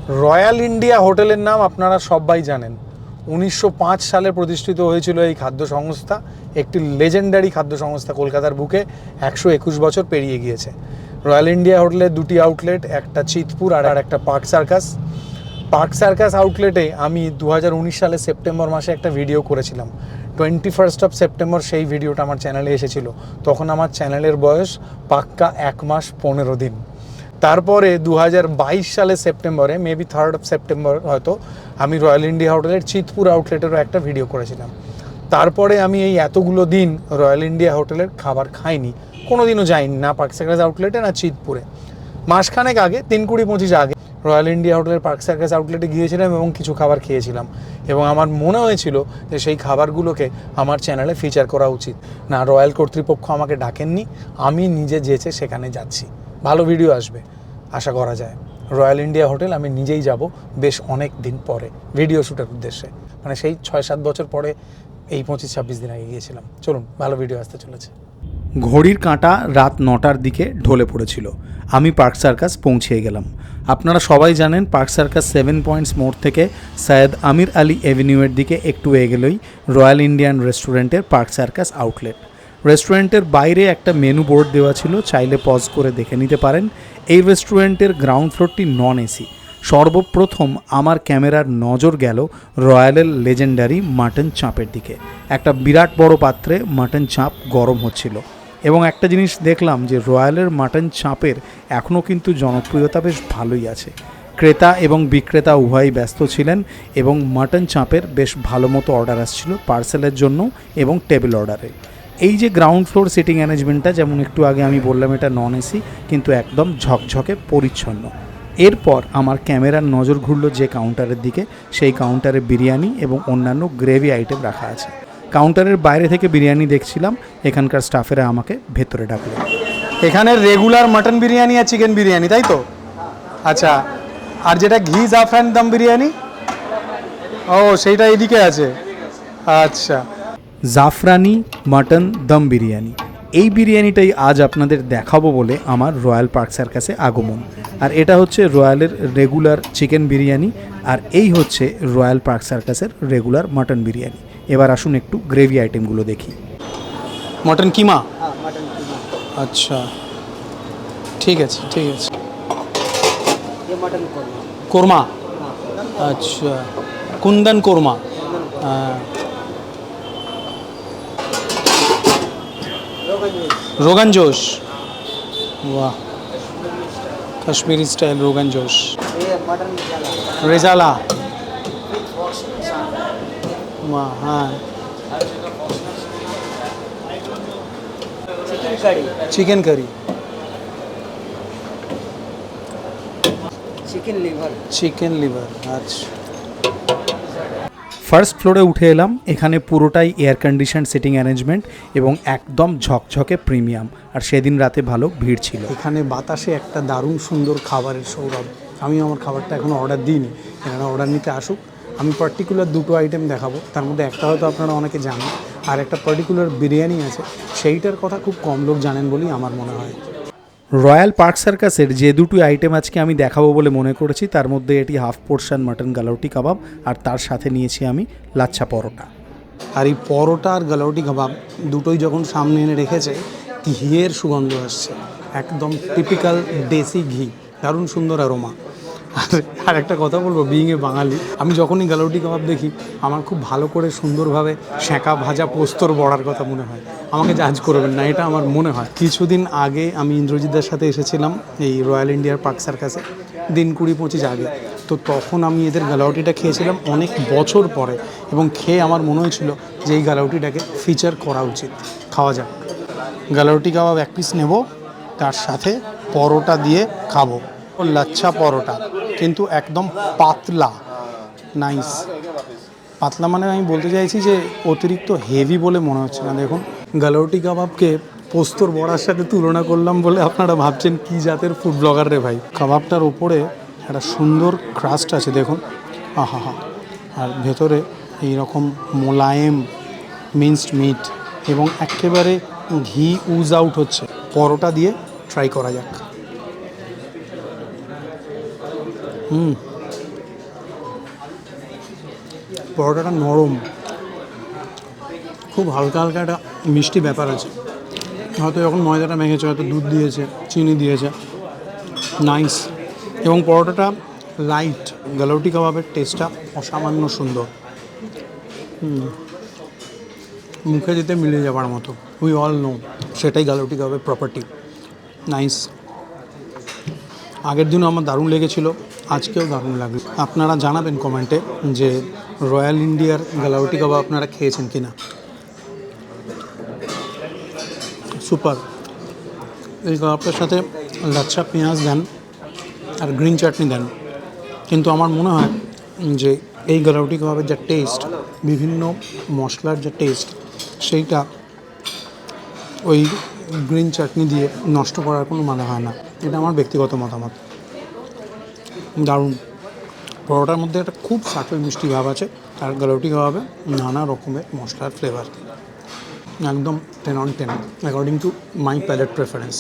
Royal India হোটেলের নাম আপনারা সবাই জানেন। 1905 সালে প্রতিষ্ঠিত হয়েছিল এই খাদ্য সংস্থা, একটি লেজেন্ডারি খাদ্য সংস্থা। কলকাতার বুকে 121 বছর পেরিয়ে গিয়েছে। রয়্যাল ইন্ডিয়া হোটেলের দুটি আউটলেট, একটা চিতপুর আর একটা পার্ক সার্কাস। পার্ক সার্কাস আউটলেটে আমি 2019 সালে সেপ্টেম্বর মাসে একটা ভিডিও করেছিলাম। 21 সেপ্টেম্বর সেই ভিডিওটা আমার চ্যানেলে এসেছিল। তখন আমার চ্যানেলের বয়স পাক্কা 1 মাস 15 দিন। তারপরে 2022 সালে সেপ্টেম্বরে, মেবি 3 সেপ্টেম্বর হয়তো, আমি রয়্যাল ইন্ডিয়া হোটেলের চিতপুর আউটলেটেরও একটা ভিডিও করেছিলাম। তারপরে আমি এই এতগুলো দিন রয়্যাল ইন্ডিয়া হোটেলের খাবার খাইনি, কোনো দিনও যাইনি, না পার্ক সার্কাস আউটলেটে না চিতপুরে। মাসখানেক আগে, 3-20-25 আগে রয়্যাল ইন্ডিয়া হোটেলের পার্ক সার্কাস আউটলেটে গিয়েছিলাম এবং কিছু খাবার খেয়েছিলাম, এবং আমার মনে হয়েছিল যে সেই খাবারগুলোকে আমার চ্যানেলে ফিচার করা উচিত। না, রয়্যাল কর্তৃপক্ষ আমাকে ডাকেননি, আমি নিজে যেচে সেখানে যাচ্ছি। ভালো ভিডিও আসবে আশা করা যায়। রয়্যাল ইন্ডিয়া হোটেল আমি নিজেই যাব বেশ অনেক দিন পরে ভিডিও শ্যুটের উদ্দেশ্যে, মানে সেই 6-7 বছর পরে, এই 25-26 দিন আগে গিয়েছিলাম। চলুন, ভালো ভিডিও আসতে চলেছে। ঘড়ির কাঁটা রাত 9টার দিকে ঢলে পড়েছিল। আমি পার্ক সার্কাস পৌঁছে গেলাম। আপনারা সবাই জানেন পার্ক সার্কাস 7 পয়েন্টস মোড় থেকে সৈয়দ আমির আলী এভিনিউয়ের দিকে একটু এগোলেই রয়্যাল ইন্ডিয়ান রেস্টুরেন্টের পার্ক সার্কাস আউটলেট। রেস্টুরেন্টের বাইরে একটা মেনু বোর্ড দেওয়া ছিল, চাইলে পজ করে দেখে নিতে পারেন। এই রেস্টুরেন্টের গ্রাউন্ড ফ্লোরটি নন এসি। সর্বপ্রথম আমার ক্যামেরার নজর গেল রয়্যালের লেজেন্ডারি মাটন চাঁপের দিকে। একটা বিরাট বড় পাত্রে মাটন চাঁপ গরম হচ্ছিল, এবং একটা জিনিস দেখলাম যে রয়্যালের মাটন চাঁপের এখনও কিন্তু জনপ্রিয়তা বেশ ভালোই আছে। ক্রেতা এবং বিক্রেতা উভয়ই ব্যস্ত ছিলেন, এবং মাটন চাঁপের বেশ ভালো মতো অর্ডার আসছিল পার্সেলের জন্য এবং টেবিল অর্ডারে। এই যে গ্রাউন্ড ফ্লোর সিটিং অ্যারেঞ্জমেন্টটা, যেমন একটু আগে আমি বললাম এটা নন এসি, কিন্তু একদম ঝকঝকে পরিচ্ছন্ন। এরপর আমার ক্যামেরার নজর ঘুরল যে কাউন্টারের দিকে। সেই কাউন্টারে বিরিয়ানি এবং অন্যান্য গ্রেভি আইটেম রাখা আছে। কাউন্টারের বাইরে থেকে বিরিয়ানি দেখছিলাম, এখানকার স্টাফেরা আমাকে ভেতরে ডাকলো। এখানে রেগুলার মাটন বিরিয়ানি আর চিকেন বিরিয়ানি, তাই তো? আচ্ছা, আর যেটা ঘি জাফরান দম বিরিয়ানি, ও সেইটা এদিকে আছে। আচ্ছা, জাফরানি মাটন দম বিরিয়ানি, এই বিরিয়ানিটাই আজ আপনাদের দেখাবো বলে আমার রয়্যাল পার্ক সার্কাসে আগমন। আর এটা হচ্ছে রয়্যালের রেগুলার চিকেন বিরিয়ানি, আর এই হচ্ছে রয়্যাল পার্ক সার্কাসের রেগুলার মাটন বিরিয়ানি। এবার আসুন একটু গ্রেভি আইটেমগুলো দেখি। মটন কিমা, আচ্ছা ঠিক আছে ঠিক আছে। কোরমা, আচ্ছা কুন্দন কোরমা, रोगन जोश, वाह कश्मीरी स्टाइल रोगन जोश, रेजाला, वाह हाँ, चिकन करी, चिकन लिवर, अच्छा। ফার্স্ট ফ্লোরে উঠে এলাম। এখানে পুরোটাই এয়ার কন্ডিশন সিটিং অ্যারেঞ্জমেন্ট এবং একদম ঝকঝকে প্রিমিয়াম। আর সেদিন রাতে ভালো ভিড় ছিল। এখানে বাতাসে একটা দারুণ সুন্দর খাবারের সৌরভ। আমি আমার খাবারটা এখনও অর্ডার দিইনি, এখানে অর্ডার নিতে আসুক। আমি পার্টিকুলার দুটো আইটেম দেখাবো, তার মধ্যে একটা হয়তো আপনারা অনেকে জানেন, আর একটা পার্টিকুলার বিরিয়ানি আছে, সেইটার কথা খুব কম লোক জানেন বলেই আমার মনে হয়। রয়্যাল পার্ক সার্কাসের যে দুটো আইটেম আজকে আমি দেখাবো বলে মনে করেছি, তার মধ্যে এটি হাফ পোর্শন মাটন গালাউটি কাবাব, আর তার সাথে নিয়েছি আমি লাচ্ছা পরোটা। আর এই পরোটা আর গালাউটি কাবাব দুটোই যখন সামনে এনে রেখেছে, ঘিয়ের সুগন্ধ আসছে, একদম টিপিক্যাল দেশি ঘি, দারুণ সুন্দর অ্যারোমা। আর একটা কথা বলবো, বিইং এ বাঙালি, আমি যখনই গালাউটি কাবাব দেখি আমার খুব ভালো করে সুন্দরভাবে সেঁকা ভাজা পোস্তর বড়ার কথা মনে হয়। আমাকে জাজ করবেন না, এটা আমার মনে হয়। কিছুদিন আগে আমি ইন্দ্রজিৎদার সাথে এসেছিলাম এই রয়্যাল ইন্ডিয়ার পার্ক সার্কাসে, দিন 20-25 আগে। তো তখন আমি এদের গালাউটিটা খেয়েছিলাম অনেক বছর পরে, এবং খেয়ে আমার মনে হয়েছিল যে এই গালাউটিটাকে ফিচার করা উচিত। খাওয়া যাক। গালাউটি কাবাব 1 পিস নেব, তার সাথে পরোটা দিয়ে খাবো। লাচ্ছা পরোটা কিন্তু একদম পাতলা, নাইস পাতলা, মানে আমি বলতে চাইছি যে অতিরিক্ত হেভি বলে মনে হচ্ছে না। দেখুন, গালাউটি কাবাবকে পোস্তর বড়ার সাথে তুলনা করলাম বলে আপনারা ভাবছেন কি জাতের ফুড ব্লগার রে ভাই। কাবাবটার ওপরে একটা সুন্দর ক্রাস্ট আছে দেখুন, আহা হা, আর ভেতরে এইরকম মোলায়েম মিন্সড মিট, এবং একেবারে ঘি উজ আউট হচ্ছে। পরোটা দিয়ে ট্রাই করা যাক। পরোটাটা নরম, খুব হালকা হালকা একটা মিষ্টি ব্যাপার আছে। হয়তো যখন ময়দাটা মেখেছে হয়তো দুধ দিয়েছে, চিনি দিয়েছে, নাইস। এবং পরোটাটা লাইট, গালাউটি কাবাবের টেস্টটা অসামান্য সুন্দর, মুখে দিতে মিলে যাওয়ার মতো। উই অল নো সেটাই গালাউটি কাবাবের প্রপার্টি। নাইস। আগের দিনও আমার দারুণ লেগেছিলো, আজকেও দারুণ লাগবে। আপনারা জানাবেন কমেন্টে যে রয়্যাল ইন্ডিয়ার গালাউটি কাবাব আপনারা খেয়েছেন কি না। সুপার। এই কাবাবটার সাথে লাচ্ছা পেঁয়াজ দেন আর গ্রিন চাটনি দেন, কিন্তু আমার মনে হয় যে এই গালাউটি কাবাবের যা টেস্ট, বিভিন্ন মশলার যা টেস্ট, সেইটা ওই গ্রিন চাটনি দিয়ে নষ্ট করার কোনো মানে হয় না। এটা আমার ব্যক্তিগত মতামত। দারুণ। পরোটার মধ্যে একটা খুব সাটল মিষ্টি ভাব আছে, আর গালাউটি কাবাবে নানা রকমের মশলার ফ্লেভার। একদম 10 on 10 according to my palate preference.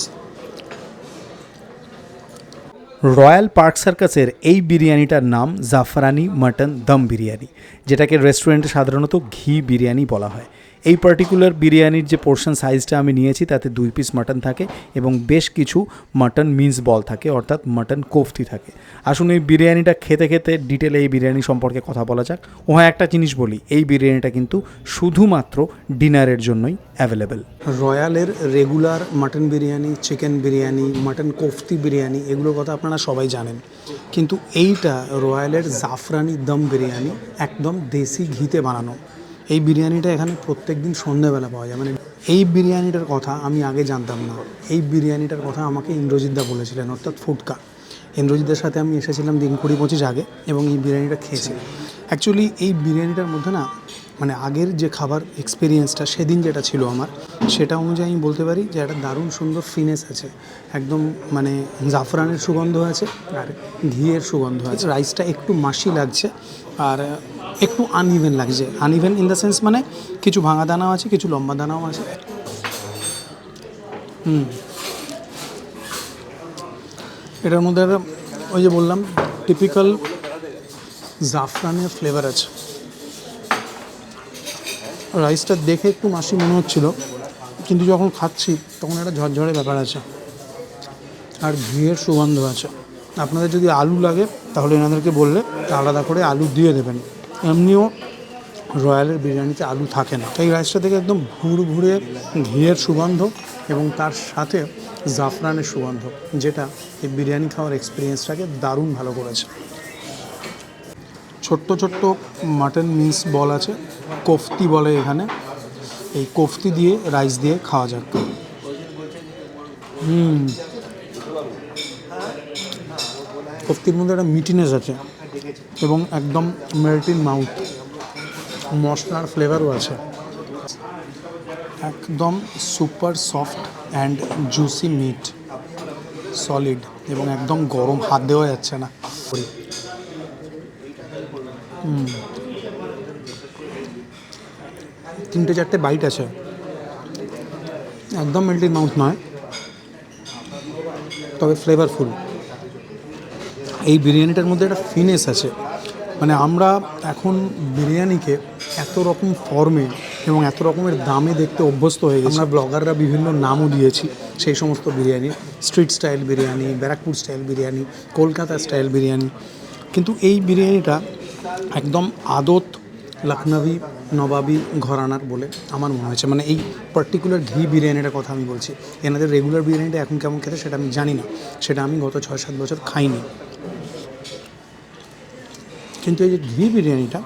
Royal Park সার্কাসের এই বিরিয়ানিটার নাম জাফরানি মাটন দম বিরিয়ানি, যেটাকে রেস্টুরেন্টে সাধারণত ঘি বিরিয়ানি বলা হয়। এই পার্টিকুলার বিরিয়ানির যে পোর্শন সাইজটা আমি নিয়েছি তাতে 2 পিস মাটন থাকে এবং বেশ কিছু মাটন মিন্স বল থাকে, অর্থাৎ মাটন কোফতি থাকে। আসুন এই বিরিয়ানিটা খেতে খেতে ডিটেলে এই বিরিয়ানি সম্পর্কে কথা বলা যাক। ও হ্যাঁ, একটা জিনিস বলি, এই বিরিয়ানিটা কিন্তু শুধুমাত্র ডিনারের জন্যই অ্যাভেলেবেল। রয়্যালের regular mutton biryani, chicken biryani, mutton kofti biryani, এগুলোর কথা আপনারা সবাই জানেন, কিন্তু এইটা রয়্যালের জাফরানি দম বিরিয়ানি, একদম দেশি ঘিতে বানানো। এই বিরিয়ানিটা এখানে প্রত্যেক দিন সন্ধ্যাবেলা পাওয়া যায়। মানে এই বিরিয়ানিটার কথা আমি আগে জানতাম না। এই বিরিয়ানিটার কথা আমাকে ইন্দ্রজিৎদা বলেছিলেন, অর্থাৎ ফুটকা। ইন্দ্রজিতের সাথে আমি এসেছিলাম দিন 20-25 আগে এবং এই বিরিয়ানিটা খেয়েছি। অ্যাকচুয়ালি এই বিরিয়ানিটার মধ্যে না, মানে আগের যে খাবার এক্সপিরিয়েন্সটা সেদিন যেটা ছিল আমার, সেটা অনুযায়ী আমি বলতে পারি যে একটা দারুণ সুন্দর ফিনেস আছে। একদম মানে জাফরানের সুগন্ধ আছে আর ঘিয়ের সুগন্ধ আছে। রাইসটা একটু মাসি লাগছে আর একটু আনইভেন লাগছে। আনইভেন ইন দ্য সেন্স মানে কিছু ভাঙা দানাও আছে, কিছু লম্বা দানাও আছে। এটার মধ্যে একটা ওই যে বললাম টিপিক্যাল জাফরানের ফ্লেভার আছে। রাইসটা দেখে একটু মাসি মনে হচ্ছিল, কিন্তু যখন খাচ্ছি তখন একটা ঝরঝরে ব্যাপার আছে আর ঘিয়ের সুগন্ধ আছে। আপনাদের যদি আলু লাগে তাহলে এনাদেরকে বললে আলাদা করে আলু দিয়ে দেবেন। এমনিও রয়্যালের বিরিয়ানিতে আলু থাকে না। এই রাইসটা থেকে একদম ভুরভুরে ঘিয়ের সুগন্ধ এবং তার সাথে জাফরানের সুগন্ধ, যেটা এই বিরিয়ানি খাওয়ার এক্সপিরিয়েন্সটাকে দারুণ ভালো করেছে। ছোট্ট ছোট্ট মাটন মিন্স বল আছে, কোফতি বলে এখানে। এই কোফতি দিয়ে রাইস দিয়ে খাওয়া যাক। কোফতির মধ্যে একটা মিটিনেস আছে এবং একদম মেল্ট ইন মাউথ। মশলার ফ্লেভারও আছে। একদম super soft and juicy meat, solid এবং একদম গরম, হাত দেওয়া যাচ্ছে না। 3-4টে বাইট আছে, একদম মেল্ট ইন মাউথ নয়, তবে ফ্লেভারফুল। এই বিরিয়ানিটার মধ্যে একটা ফিনেস আছে। মানে আমরা এখন বিরিয়ানিকে এত রকম ফর্মে এবং এত রকমের দামে দেখতে অভ্যস্ত হয়ে গেছি। আমরা ব্লগাররা বিভিন্ন নামও দিয়েছি সেই সমস্ত biryani, street style biryani, Barrackpore style biryani, Kolkata style biryani. কিন্তু এই বিরিয়ানিটা একদম আদত লখনভি নবাবি ঘরানার বলে আমার মনে হয়েছে। মানে এই পার্টিকুলার ঘি বিরিয়ানিটার কথা আমি বলছি। এনাদের রেগুলার বিরিয়ানিটা এখন কেমন খেতে সেটা আমি জানি না, সেটা আমি গত 6-7 বছর খাইনি। কিন্তু এই যে ঘি বিরিয়ানিটা,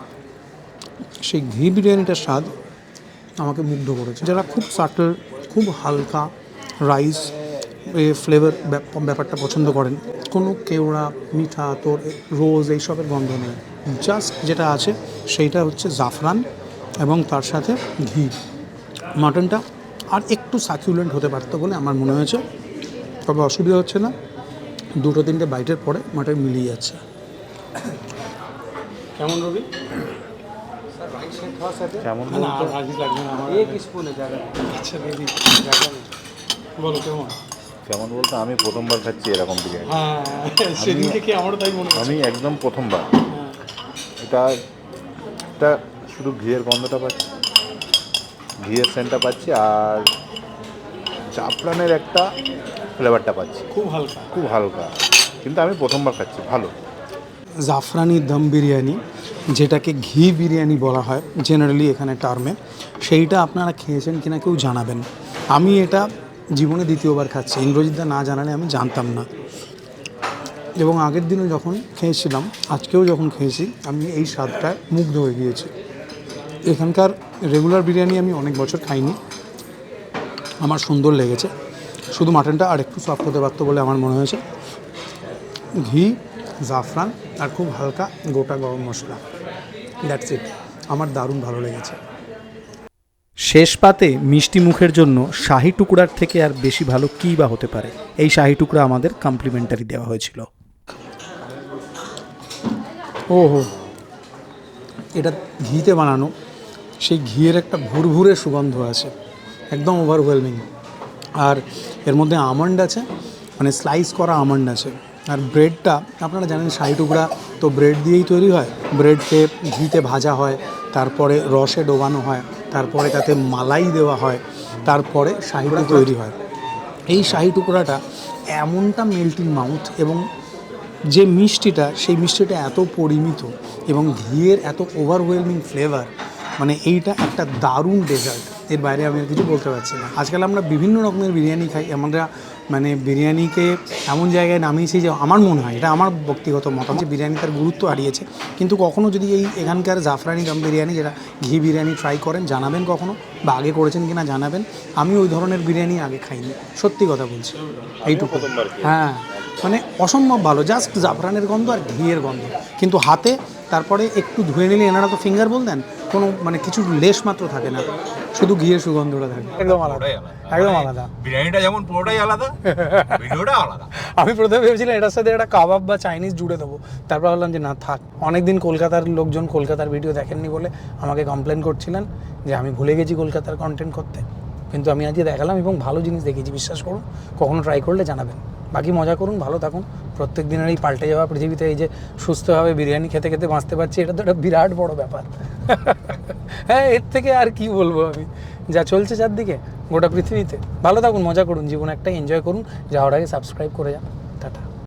সেই ঘি বিরিয়ানিটার স্বাদ আমাকে মুগ্ধ করেছে। যারা খুব সাটল, খুব হালকা রাইস ফ্লেভার ব্যাপারটা পছন্দ করেন, কোনো কেওড়া, মিঠা, তোর রোজ এইসবের গন্ধ নেই। জাস্ট যেটা আছে সেইটা হচ্ছে জাফরান এবং তার সাথে ঘি। মাটনটা আর একটু সাকিউলেন্ট হতে পারতো বলে আমার মনে হয়েছে, তবে অসুবিধা হচ্ছে না। 2-3টে বাইটের পরে মাটন মিলিয়ে যাচ্ছে। কেমন রবি? কেমন বলো কেমন? কেমন বলতে আমি প্রথমবার খাচ্ছি এরকম বিরিয়ানি। সেদিন থেকে আমারও তাই মনে হয়। আমি একদম প্রথমবার। এটা একটা শুধু ঘিয়ের গন্ধটা পাচ্ছি, ঘিয়ের সেন্টটা পাচ্ছি, আর জাফরানের একটা ফ্লেভারটা পাচ্ছি, খুব হালকা। খুব হালকা, কিন্তু আমি প্রথমবার খাচ্ছি, ভালো। জাফরানি দম বিরিয়ানি, যেটাকে ঘি বিরিয়ানি বলা হয় জেনারেলি এখানে টার্মে, সেইটা আপনারা খেয়েছেন কিনা কেউ জানাবেন। আমি এটা জীবনে দ্বিতীয়বার খাচ্ছি, ইংরেজিটা না জানালে আমি জানতাম না, এবং আগের দিনও যখন খেয়েছিলাম, আজকেও যখন খেয়েছি, আমি এই স্বাদটায় মুগ্ধ হয়ে গিয়েছি। এখানকার রেগুলার বিরিয়ানি আমি অনেক বছর খাইনি, আমার সুন্দর লেগেছে, শুধু মাটনটা আর একটু সফট হতে পারতো বলে আমার মনে হয়েছে। ঘি, জাফরান আর খুব হালকা গোটা গরম মশলা, দ্যাটস ইট, আমার দারুণ ভালো লেগেছে। শেষ পাতে মিষ্টি মুখের জন্য শাহি টুকরার থেকে আর বেশি ভালো কী বা হতে পারে। এই শাহি টুকরা আমাদের কমপ্লিমেন্টারি দেওয়া হয়েছিল। ওহো, এটা ঘিতে বানানো, সেই ঘিয়ের একটা ভুরভুরে সুগন্ধ আছে, একদম ওভারওয়েলমিং। আর এর মধ্যে আমন্ড আছে, মানে স্লাইস করা আমন্ড আছে। আর ব্রেডটা আপনারা জানেন শাহি টুকরা তো ব্রেড দিয়েই তৈরি হয়, ব্রেডকে ঘিতে ভাজা হয়, তারপরে রসে ডোবানো হয়, তারপরে তাতে মালাই দেওয়া হয়, তারপরে শাহিটা তৈরি হয়। এই শাহি টুকরাটা এমনটা মেল্টিং মাউথ, এবং যে মিষ্টিটা, সেই মিষ্টিটা এত পরিমিত, এবং ঘিয়ের এত ওভারওয়েলমিং ফ্লেভার, মানে এইটা একটা দারুণ ডেজার্ট। এর বাইরে আমি আর কিছু বলতে পারছি না। আজকাল আমরা বিভিন্ন রকমের বিরিয়ানি খাই, আমরা মানে বিরিয়ানিকে এমন জায়গায় নামিয়েছি যে আমার মনে হয়, এটা আমার ব্যক্তিগত মতামত, যে বিরিয়ানি তার গুরুত্ব হারিয়েছে। কিন্তু কখনও যদি এই এখানকার জাফরানি দম বিরিয়ানি, যেটা ঘি বিরিয়ানি, ট্রাই করেন, জানাবেন কখনো, বা আগে করেছেন কিনা জানাবেন। আমি ওই ধরনের বিরিয়ানি আগে খাইনি, সত্যি কথা বলছি, এইটুকু। হ্যাঁ, মানে অসম্ভব ভালো, জাস্ট জাফরানের গন্ধ আর ঘিয়ের গন্ধ, কিন্তু হাতে তারপরে একটু ধুয়ে নিলে, এনারা তো ফিঙ্গার বল দেন, কোনো মানে কিছু লেশ মাত্র থাকে না, শুধু ঘিয়ের সুগন্ধটা থাকে। একদম আলাদা, একদম আলাদা। বিরিয়ানিটা যেমন পুরোটাই আলাদা, ভিডিওটা আলাদা। আমি প্রথমে ভেবেছিলাম এটার সাথে একটা কাবাব বা চাইনিজ জুড়ে দেবো, তারপর ভাবলাম যে না থাক। অনেকদিন কলকাতার লোকজন কলকাতার ভিডিও দেখেননি বলে আমাকে কমপ্লেন করছিলেন যে আমি ভুলে গেছি কলকাতার কন্টেন্ট করতে, কিন্তু আমি আজকে দেখালাম এবং ভালো জিনিস দেখিয়েছি, বিশ্বাস করুন। কখনো ট্রাই করলে জানাবেন। বাকি মজা করুন, ভালো থাকুন। প্রত্যেক দিনের এই পাল্টে যাওয়া পৃথিবীতে এই যে সুস্থভাবে বিরিয়ানি খেতে খেতে বাঁচতে পারছি, এটা তো একটা বিরাট বড় ব্যাপার। হ্যাঁ, এর থেকে আর কি বলবো আমি, যা চলছে চারদিকে গোটা পৃথিবীতে। ভালো থাকুন, মজা করুন, জীবন একটাই, এনজয় করুন। যাওয়ার আগে সাবস্ক্রাইব করে যান। টাটা।